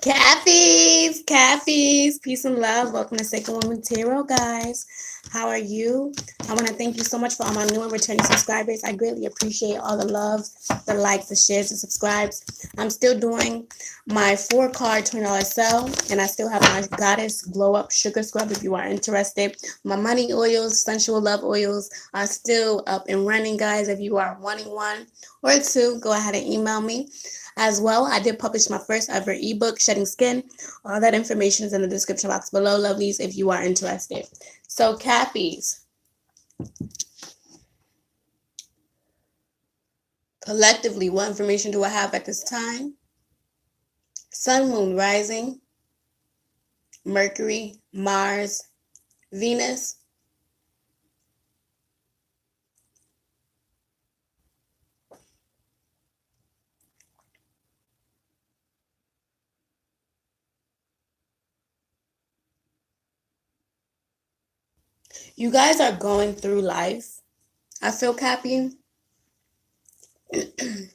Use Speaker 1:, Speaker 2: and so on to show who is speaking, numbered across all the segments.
Speaker 1: Caffies, peace and love. Welcome to Second Woman Tarot, guys. How are you? I want to thank you so much for all my new and returning subscribers. I greatly appreciate all the loves, the likes, the shares, the subscribes. I'm still doing my 4-card $20 sale, and I still have my Goddess Glow Up Sugar Scrub if you are interested. My money oils, sensual love oils are still up and running, guys. If you are wanting one or two, go ahead and email me. As well, I did publish my first ever ebook, Shedding Skin. All that information is in the description box below, lovelies, if you are interested. So, Cappies, collectively, what information do I have at this time? Sun, Moon, Rising, Mercury, Mars, Venus. You guys are going through life. I feel, Cappy. I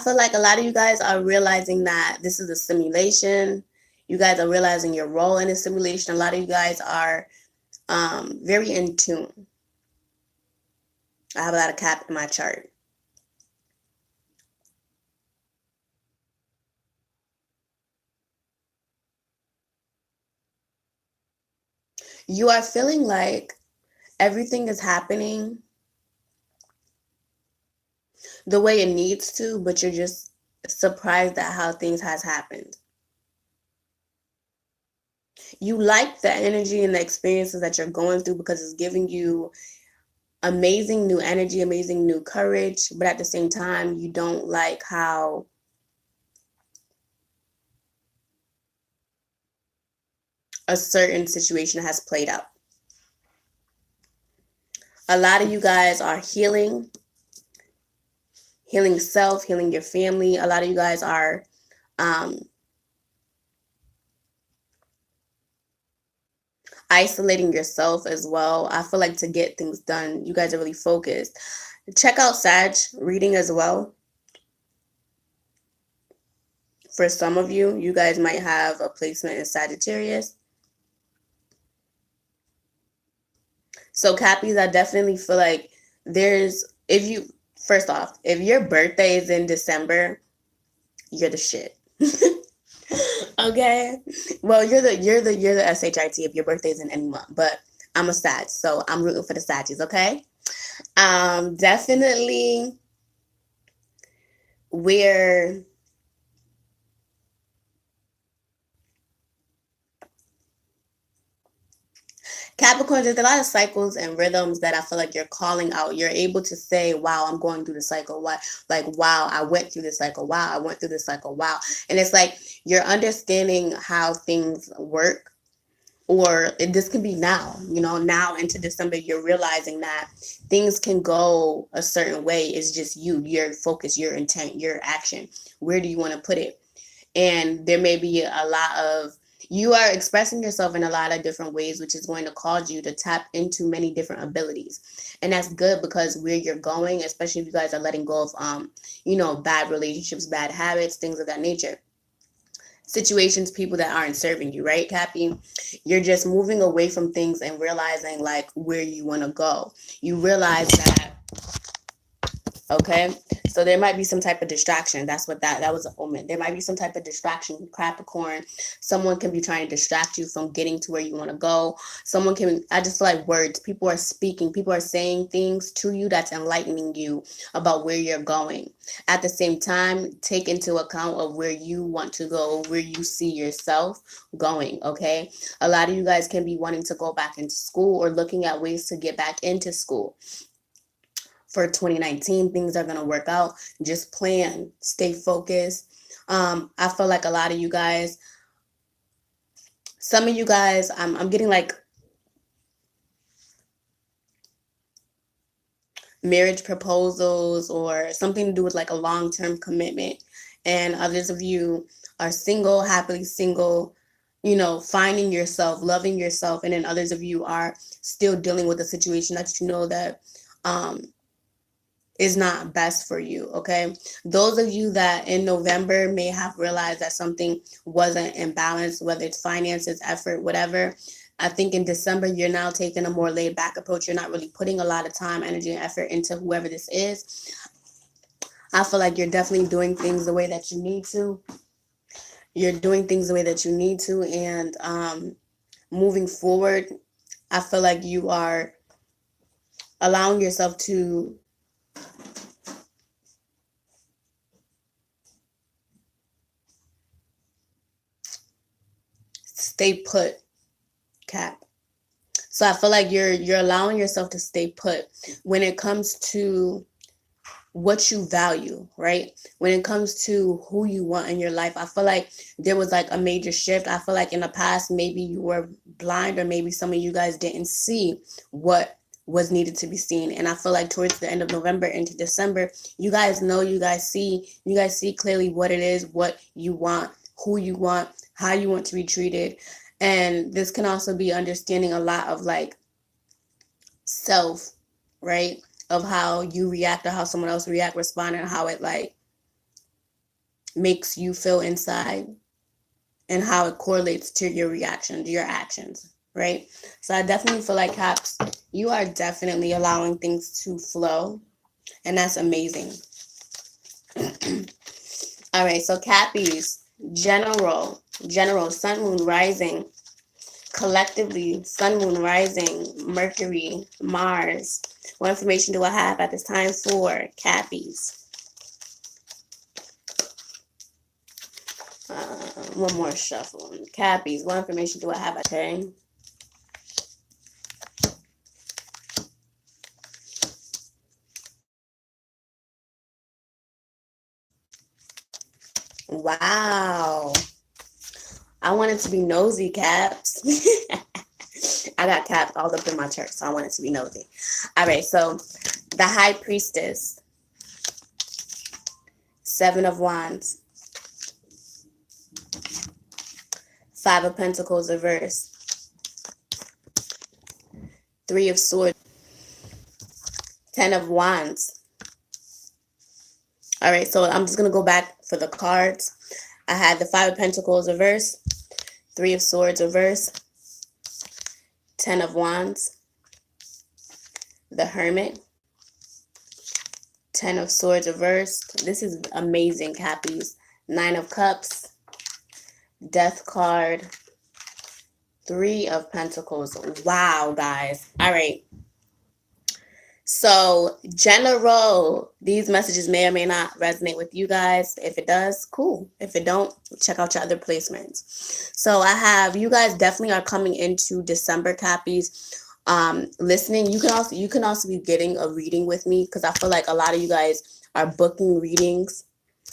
Speaker 1: feel like a lot of you guys are realizing that this is a simulation. You guys are realizing your role in a simulation. A lot of you guys are very in tune. I have a lot of Cap in my chart. You are feeling like everything is happening the way it needs to, but you're just surprised at how things has happened. You like the energy and the experiences that you're going through because it's giving you amazing new energy, amazing new courage, but at the same time, you don't like how a certain situation has played out. A lot of you guys are healing self, healing your family. A lot of you guys are isolating yourself as well. I feel like to get things done, you guys are really focused. Check out Sag reading as well. For some of you, you guys might have a placement in Sagittarius. So Cappies, I definitely feel like first off, if your birthday is in December, you're the shit. Okay. Well, you're the SHIT if your birthday is in any month, but I'm a Sag, so I'm rooting for the Saggies, okay? Definitely where Capricorn, there's a lot of cycles and rhythms that I feel like you're calling out. You're able to say, wow, I'm going through the cycle. Wow, I went through this cycle. Wow, I went through this cycle. Wow. And it's like you're understanding how things work. Or this can be now, now into December, you're realizing that things can go a certain way. It's just your focus, your intent, your action. Where do you want to put it? And there may be a lot of, you are expressing yourself in a lot of different ways, which is going to cause you to tap into many different abilities. And that's good because where you're going, especially if you guys are letting go of, bad relationships, bad habits, things of that nature. Situations, people that aren't serving you, right, Cappy? You're just moving away from things and realizing like where you want to go. You realize that, okay, so there might be some type of distraction. That's what that was a omen. There might be some type of distraction, Capricorn. Someone can be trying to distract you from getting to where you want to go. I just feel like words. People are speaking. People are saying things to you that's enlightening you about where you're going. At the same time, take into account of where you want to go, where you see yourself going, okay? A lot of you guys can be wanting to go back into school or looking at ways to get back into school. For 2019, things are going to work out. Just plan, stay focused. I feel like a lot of you guys, some of you guys, I'm getting like marriage proposals or something to do with like a long-term commitment. And others of you are single, happily single, finding yourself, loving yourself. And then others of you are still dealing with a situation that you know that is not best for you, okay? Those of you that in November may have realized that something wasn't in balance, whether it's finances, effort, whatever. I think in December, you're now taking a more laid back approach. You're not really putting a lot of time, energy, and effort into whoever this is. I feel like you're definitely doing things the way that you need to. You're doing things the way that you need to. And moving forward, I feel like you are allowing yourself to stay put, Cap. So I feel like you're allowing yourself to stay put when it comes to what you value, right? When it comes to who you want in your life, I feel like there was like a major shift. I feel like in the past, maybe you were blind, or maybe some of you guys didn't see what was needed to be seen. And I feel like towards the end of November into December, you guys know, you guys see clearly what it is, what you want, who you want, how you want to be treated. And this can also be understanding a lot of like self, right? Of how you react or how someone else react, respond, and how it like makes you feel inside, and how it correlates to your reactions, your actions, right? So I definitely feel like, Caps, you are definitely allowing things to flow, and that's amazing. All right, so Cappies, general, sun, moon, rising, collectively, sun, moon, rising, Mercury, Mars. What information do I have at this time for Cappies? One more shuffle. Cappies, what information do I have? Okay. Wow. I wanted to be nosy, Caps. I got Caps all up in my chart, so I wanted to be nosy. All right, so the High Priestess, Seven of Wands, Five of Pentacles reverse, Three of Swords, Ten of Wands. All right, so I'm just going to go back for the cards. I had the Five of Pentacles reverse, Three of Swords reverse, Ten of Wands, the Hermit, Ten of Swords reversed. This is amazing, Cappies. Nine of Cups, Death card, Three of Pentacles. Wow, guys. All right. So, general, these messages may or may not resonate with you guys. If it does, cool. If it don't, check out your other placements. So, I have, you guys definitely are coming into December, Cappies. Listening, you can also be getting a reading with me, because I feel like a lot of you guys are booking readings.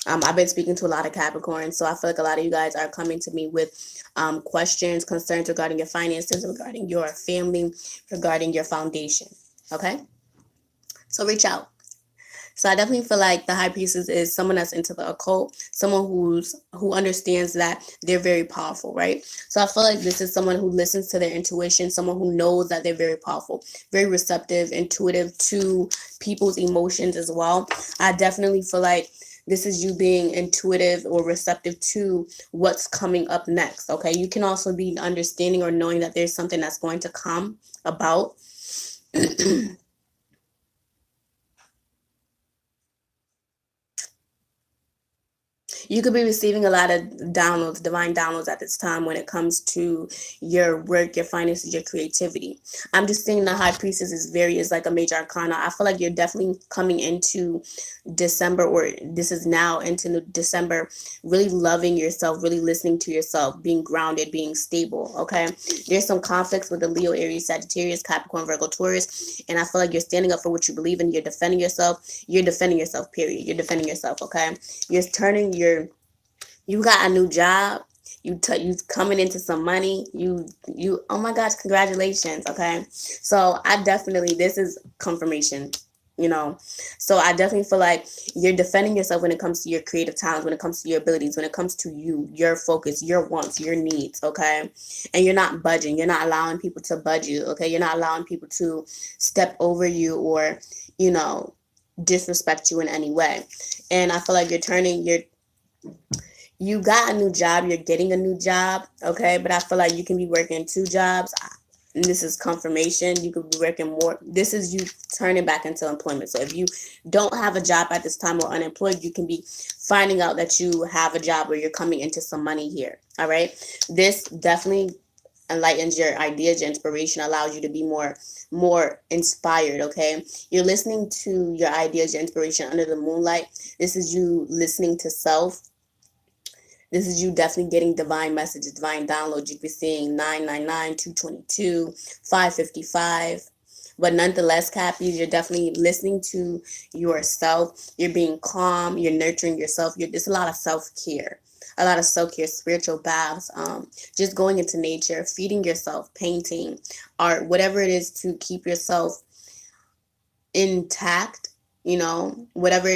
Speaker 1: I've been speaking to a lot of Capricorns, so I feel like a lot of you guys are coming to me with questions, concerns regarding your finances, regarding your family, regarding your foundation. Okay, so reach out. So I definitely feel like the High Priestess is someone that's into the occult, someone who understands that they're very powerful, right? So I feel like this is someone who listens to their intuition, someone who knows that they're very powerful, very receptive, intuitive to people's emotions as well. I definitely feel like this is you being intuitive or receptive to what's coming up next, okay? You can also be understanding or knowing that there's something that's going to come about. You could be receiving a lot of downloads, divine downloads at this time when it comes to your work, your finances, your creativity. I'm just saying the High Priestess is like a major arcana. I feel like you're definitely coming into December, or this is now into December, really loving yourself, really listening to yourself, being grounded, being stable, okay? There's some conflicts with the Leo, Aries, Sagittarius, Capricorn, Virgo, Taurus, and I feel like you're standing up for what you believe in. You're defending yourself. You're defending yourself, period. You're defending yourself, okay? You got a new job. You coming into some money. You oh my gosh, congratulations, okay? So I definitely, this is confirmation, you know. So I definitely feel like you're defending yourself when it comes to your creative talents, when it comes to your abilities, when it comes to you, your focus, your wants, your needs, okay? And you're not budging. You're not allowing people to budge you, okay? You're not allowing people to step over you, or, you know, disrespect you in any way. And I feel like you got a new job, you're getting a new job, okay? But I feel like you can be working 2 jobs. And this is confirmation. You could be working more. This is you turning back into employment. So if you don't have a job at this time or unemployed, you can be finding out that you have a job or you're coming into some money here. All right. This definitely enlightens your ideas, your inspiration, allows you to be more inspired. Okay. You're listening to your ideas, your inspiration under the moonlight. This is you listening to self. This is you definitely getting divine messages, divine downloads. You could be seeing 999, 222, 555. But nonetheless, Cappies, you're definitely listening to yourself. You're being calm. You're nurturing yourself. There's a lot of self-care. A lot of self-care, spiritual baths, just going into nature, feeding yourself, painting, art, whatever it is to keep yourself intact, whatever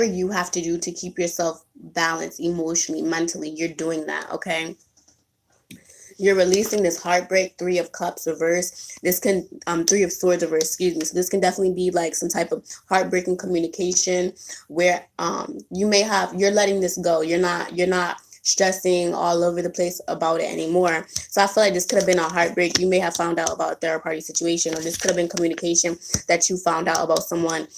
Speaker 1: you have to do to keep yourself balanced emotionally, mentally, you're doing that, okay? You're releasing this heartbreak, 3 of Cups reverse. This can, 3 of Swords reverse, excuse me. So this can definitely be like some type of heartbreaking communication where you're letting this go. You're not stressing all over the place about it anymore. So I feel like this could have been a heartbreak. You may have found out about a third party situation, or this could have been communication that you found out about someone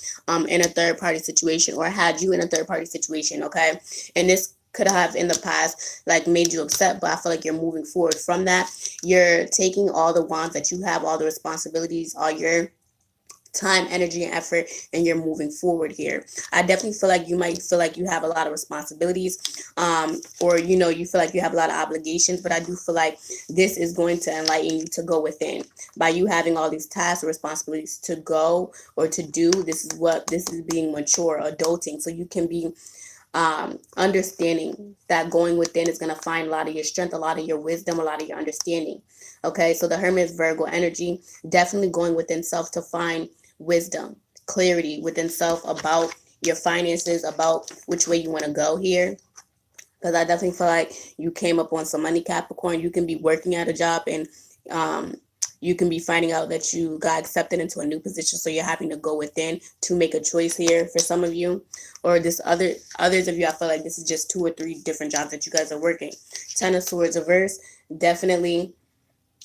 Speaker 1: in a third party situation, or had you in a third party situation, okay? And this could have in the past like made you upset, but I feel like you're moving forward from that. You're taking all the wands that you have, all the responsibilities, all your time, energy, and effort, and you're moving forward here. I definitely feel like you might feel like you have a lot of responsibilities, or you feel like you have a lot of obligations, but I do feel like this is going to enlighten you to go within. By you having all these tasks or responsibilities to go or to do, this is being mature, adulting, so you can be understanding that going within is going to find a lot of your strength, a lot of your wisdom, a lot of your understanding. Okay, so the Hermit is Virgo energy, definitely going within self to find wisdom, clarity within self about your finances, about which way you want to go here. Because I definitely feel like you came up on some money, Capricorn. You can be working at a job and you can be finding out that you got accepted into a new position, so you're having to go within to make a choice here for some of you. Or others of you, I feel like this is just 2 or 3 different jobs that you guys are working. 10 of Swords reverse, definitely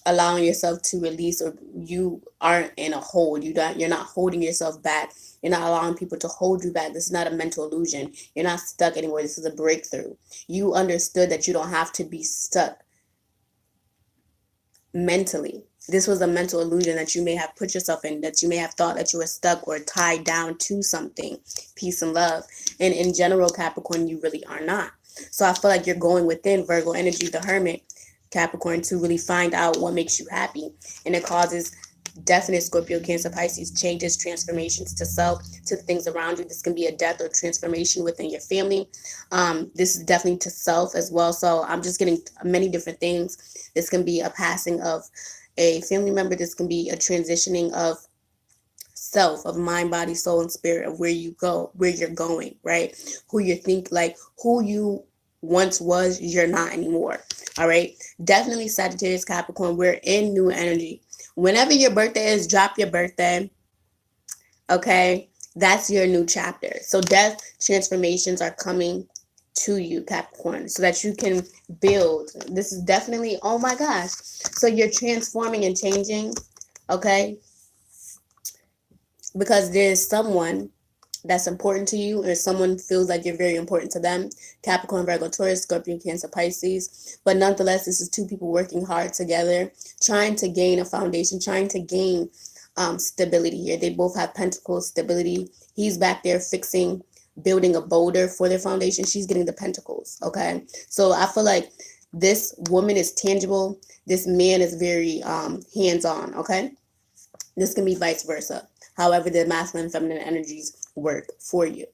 Speaker 1: allowing yourself to release, or you aren't in a hold. You're not holding yourself back. You're not allowing people to hold you back. This is not a mental illusion. You're not stuck anymore. This is a breakthrough. You understood that you don't have to be stuck mentally. This was a mental illusion that you may have put yourself in, that you may have thought that you were stuck or tied down to something. Peace and love. And in general, Capricorn, you really are not. So I feel like you're going within, Virgo energy, the Hermit, Capricorn, to really find out what makes you happy. And it causes definite Scorpio, Cancer, Pisces changes, transformations to self, to things around you. This can be a death or transformation within your family. This is definitely to self as well. So I'm just getting many different things. This can be a passing of a family member. This can be a transitioning of self, of mind, body, soul, and spirit, of where you go, where you're going, right? Who you once was, you're not anymore. All right. Definitely Sagittarius, Capricorn, we're in new energy. Whenever your birthday is, drop your birthday. Okay. That's your new chapter. So death transformations are coming to you, Capricorn, so that you can build. This is definitely, oh my gosh. So you're transforming and changing. Okay. Because there's someone that's important to you, or someone feels like you're very important to them. Capricorn, Virgo, Taurus, Scorpio, Cancer, Pisces. But nonetheless, this is 2 people working hard together, trying to gain a foundation, trying to gain stability here. They both have pentacles, stability. He's back there building a boulder for their foundation. She's getting the pentacles, okay? So I feel like this woman is tangible. This man is very hands-on, okay? This can be vice versa. However, the masculine and feminine energies work for you.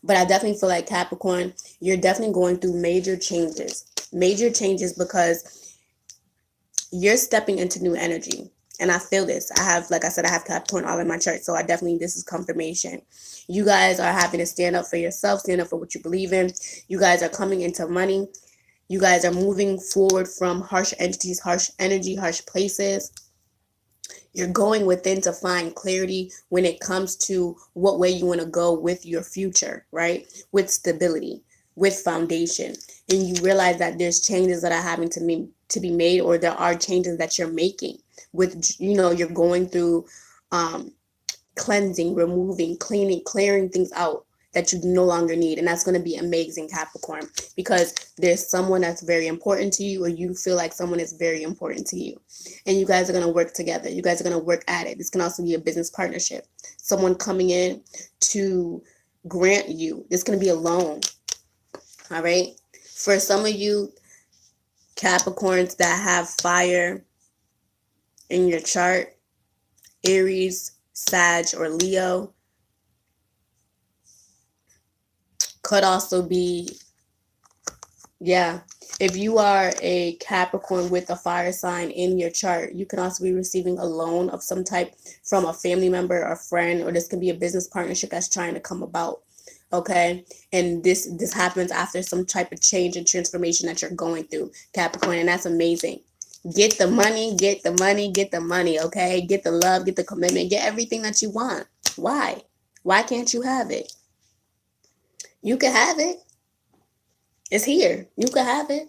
Speaker 1: But I definitely feel like Capricorn, you're definitely going through major changes because you're stepping into new energy. And I feel this. Like I said, I have Capricorn all in my chart. So this is confirmation. You guys are having to stand up for yourself, stand up for what you believe in. You guys are coming into money. You guys are moving forward from harsh entities, harsh energy, harsh places. You're going within to find clarity when it comes to what way you want to go with your future, right? With stability, with foundation. And you realize that there's changes that are having to be made, or there are changes that you're making with, you're going through cleansing, removing, cleaning, clearing things out that you no longer need. And that's going to be amazing, Capricorn, because there's someone that's very important to you, or you feel like someone is very important to you. And you guys are going to work together. You guys are going to work at it. This can also be a business partnership. Someone coming in to grant you. This is going to be a loan. All right. For some of you Capricorns that have fire in your chart, Aries, Sag, or Leo, could also be, if you are a Capricorn with a fire sign in your chart, you can also be receiving a loan of some type from a family member or friend, or this could be a business partnership that's trying to come about. Okay, and this happens after some type of change and transformation that you're going through, Capricorn, and that's amazing. Get the money, get the money, get the money, okay? Get the love, get the commitment, get everything that you want. Why? Why can't you have it? You can have it. It's here. You can have it.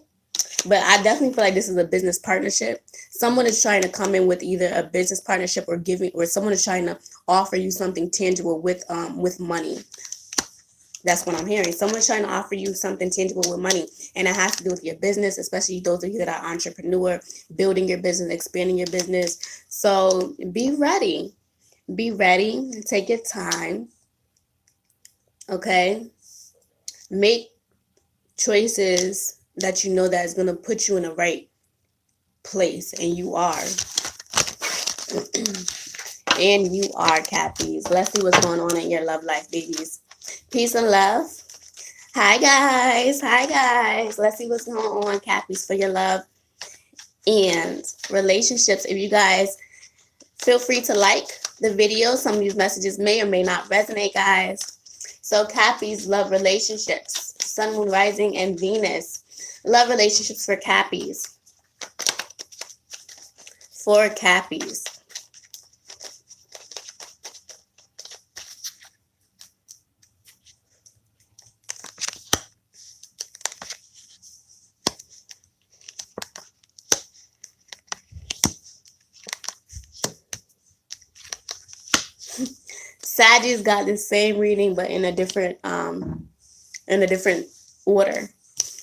Speaker 1: But I definitely feel like this is a business partnership. Someone is trying to come in with either a business partnership or someone is trying to offer you something tangible with money. That's what I'm hearing. Someone's trying to offer you something tangible with money, and it has to do with your business, especially those of you that are entrepreneur, building your business, expanding your business. So be ready. Be ready. Take your time. Okay? Make choices that you know that is going to put you in the right place, and you are. And you are, Cappies. Let's see what's going on in your love life, babies. Peace and love. Hi, guys. Hi, guys. Let's see what's going on, Cappies, for your love and relationships. If you guys feel free to like the video. Some of these messages may or may not resonate, guys. So, Cappies, love relationships. Sun, Moon, Rising, and Venus. Love relationships for Cappies. For Cappies. Saggies got the same reading, but in a different order.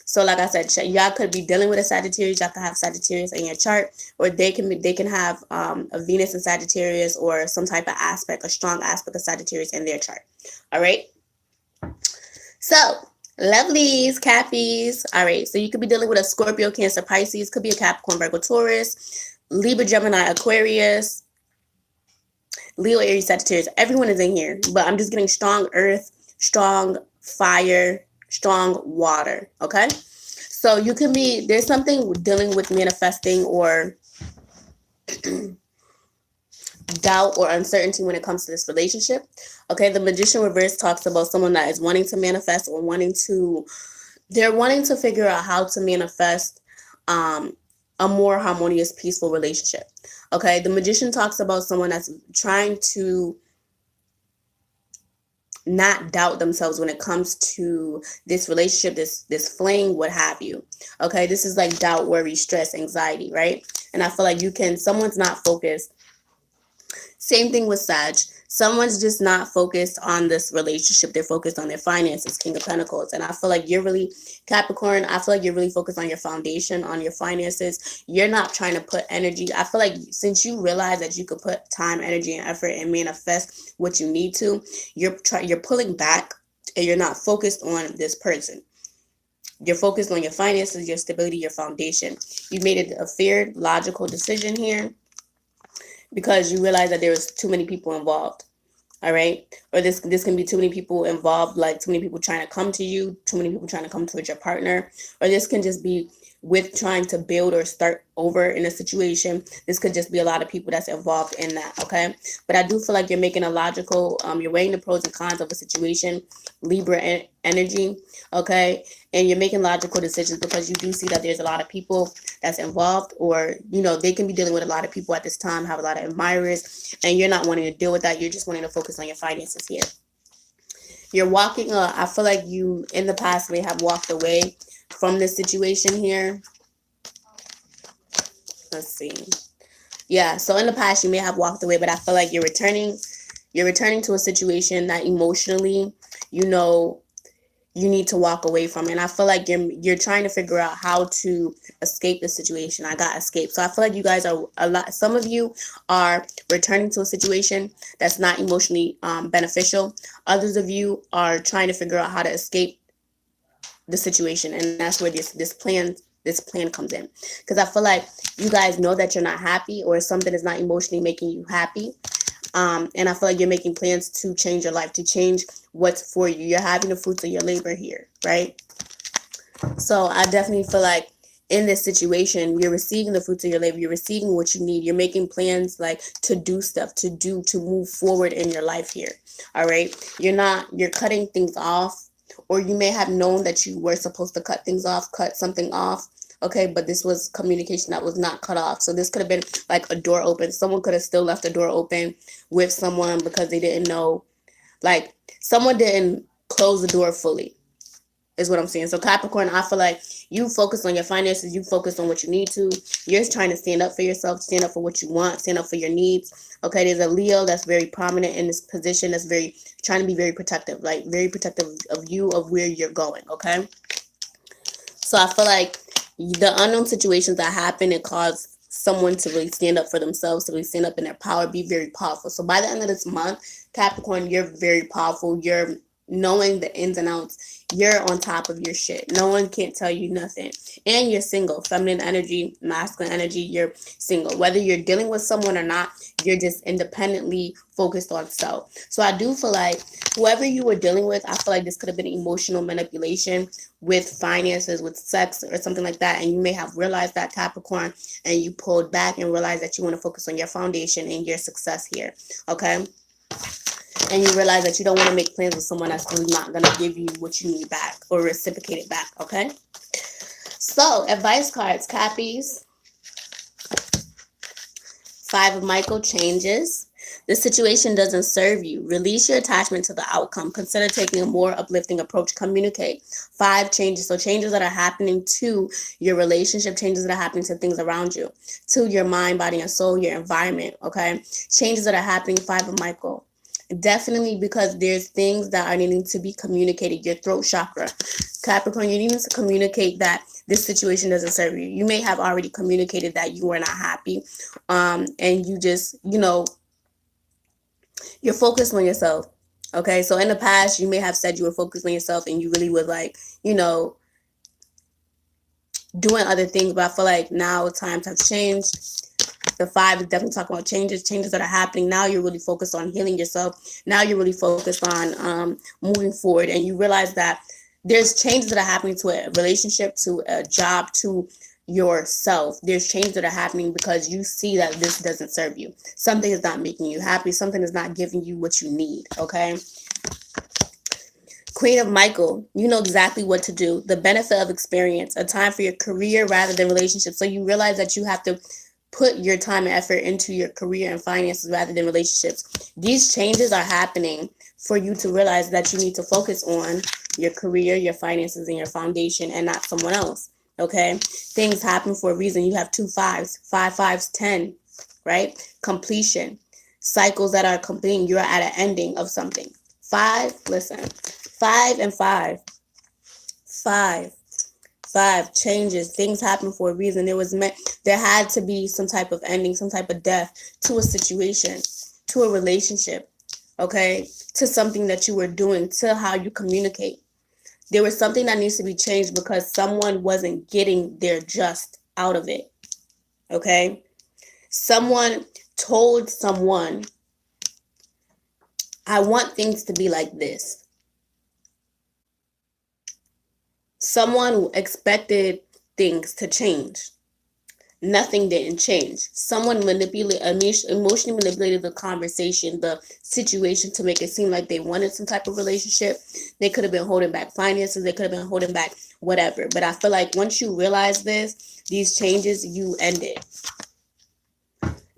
Speaker 1: So like I said, y'all could be dealing with a Sagittarius. Y'all could have Sagittarius in your chart, or they can have a Venus in Sagittarius, or some type of aspect, a strong aspect of Sagittarius in their chart. All right. So lovelies, Cappies. All right. So you could be dealing with a Scorpio, Cancer, Pisces. Could be a Capricorn, Virgo, Taurus, Libra, Gemini, Aquarius, Leo, Aries, Sagittarius. Everyone is in here, but I'm just getting strong earth, strong fire, strong water. Okay, so you can be, there's something dealing with manifesting or doubt or uncertainty when it comes to this relationship. Okay, the Magician reverse talks about someone that is wanting to manifest, or they're wanting to figure out how to manifest a more harmonious, peaceful relationship. Okay, the Magician talks about someone that's trying to not doubt themselves when it comes to this relationship, this fling, what have you. Okay, this is like doubt, worry, stress, anxiety, right? And I feel like someone's not focused. Same thing with Sag. Someone's just not focused on this relationship. They're focused on their finances, King of Pentacles. And I feel like you're really, Capricorn, I feel like you're really focused on your foundation, on your finances. You're not trying to put energy. I feel like since you realize that you could put time, energy, and effort and manifest what you need to, you're pulling back, and you're not focused on this person. You're focused on your finances, your stability, your foundation. You made a fair, logical decision here, because you realize that there is too many people involved. All right. Or this can be too many people involved, like too many people trying to come to you, too many people trying to come towards your partner. Or this can just be with trying to build or start over in a situation. This could just be a lot of people that's involved in that, okay? But I do feel like you're making a logical, you're weighing the pros and cons of a situation, Libra energy, okay? And you're making logical decisions because you do see that there's a lot of people that's involved, or, you know, they can be dealing with a lot of people at this time, have a lot of admirers, and you're not wanting to deal with that. You're just wanting to focus on your finances here. You're walking, I feel like you, in the past, may have walked away from this situation here. Let's see. Yeah, so in the past you may have walked away, but I feel like you're returning to a situation that emotionally, you know, you need to walk away from. And I feel like you're trying to figure out how to escape the situation. I got escape. So I feel like you guys are some of you are returning to a situation that's not emotionally beneficial. Others of you are trying to figure out how to escape the situation, and that's where this plan comes in, because I feel like you guys know that you're not happy, or something is not emotionally making you happy, and I feel like you're making plans to change your life, to change what's for you. You're having the fruits of your labor here, right? So I definitely feel like in this situation, you're receiving the fruits of your labor. You're receiving what you need. You're making plans, like, to do stuff, to move forward in your life here. All right. You're cutting things off, or you may have known that you were supposed to cut something off. Okay. But this was communication that was not cut off. So this could have been like a door open. Someone could have still left a door open with someone because they didn't know, like, someone didn't close the door fully, is what I'm saying. So Capricorn, I feel like you focus on your finances, you focus on what you need to. You're trying to stand up for yourself, stand up for what you want, stand up for your needs. Okay, there's a Leo that's very prominent in this position, that's very trying to be very protective, like very protective of you, of where you're going. Okay, so I feel like the unknown situations that happen, it cause someone to really stand up for themselves, to really stand up in their power, be very powerful. So by the end of this month, Capricorn, you're very powerful. You're knowing the ins and outs. You're on top of your shit. No one can't tell you nothing. And you're single. Feminine energy, masculine energy, you're single. Whether you're dealing with someone or not, you're just independently focused on self. So I do feel like whoever you were dealing with, I feel like this could have been emotional manipulation with finances, with sex, or something like that. And you may have realized that, Capricorn, and you pulled back and realized that you want to focus on your foundation and your success here. Okay? And you realize that you don't want to make plans with someone that's really not going to give you what you need back or reciprocate it back, okay? So, advice cards, Cappies. 5 of Michael, changes. The situation doesn't serve you. Release your attachment to the outcome. Consider taking a more uplifting approach. Communicate. 5, changes. So changes that are happening to your relationship, changes that are happening to things around you, to your mind, body, and soul, your environment, okay? Changes that are happening, 5 of Michael. Definitely, because there's things that are needing to be communicated. Your throat chakra, Capricorn, you need to communicate that this situation doesn't serve you. You may have already communicated that you are not happy, and you just, you're focused on yourself. Okay, so in the past, you may have said you were focused on yourself, and you really was like, doing other things. But I feel like now times have changed. The 5 is definitely talking about changes that are happening. Now you're really focused on healing yourself. Now you're really focused on moving forward. And you realize that there's changes that are happening to a relationship, to a job, to yourself. There's changes that are happening because you see that this doesn't serve you. Something is not making you happy. Something is not giving you what you need, okay? Queen of Michael, you know exactly what to do. The benefit of experience, a time for your career rather than relationships. So you realize that you have to put your time and effort into your career and finances rather than relationships. These changes are happening for you to realize that you need to focus on your career, your finances, and your foundation, and not someone else. Okay? Things happen for a reason. You have 2 5s. 5 5s, 10, right? Completion. Cycles that are completing. You're at an ending of something. 5, listen. 5 and 5. 5 changes. Things happen for a reason. There had to be some type of ending, some type of death to a situation, to a relationship, okay, to something that you were doing, to how you communicate. There was something that needs to be changed because someone wasn't getting their just out of it, okay? Someone told someone, I want things to be like this. Someone expected things to change. nothing didn't change. Someone emotionally manipulated the conversation, the situation, to make it seem like they wanted some type of relationship. They could have been holding back finances. They could have been holding back whatever. But I feel like once you realize these changes, you end it.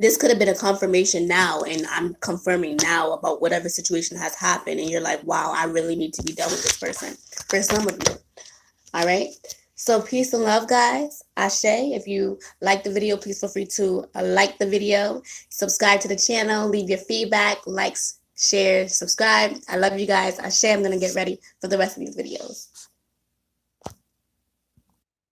Speaker 1: This could have been a confirmation now, and I'm confirming now about whatever situation has happened, and you're like, wow, I really need to be done with this person. For some of you. All right. So peace and love, guys. Ashe. If you like the video, please feel free to like the video, subscribe to the channel, leave your feedback, likes, share, subscribe. I love you guys. Ashe. I'm going to get ready for the rest of these videos.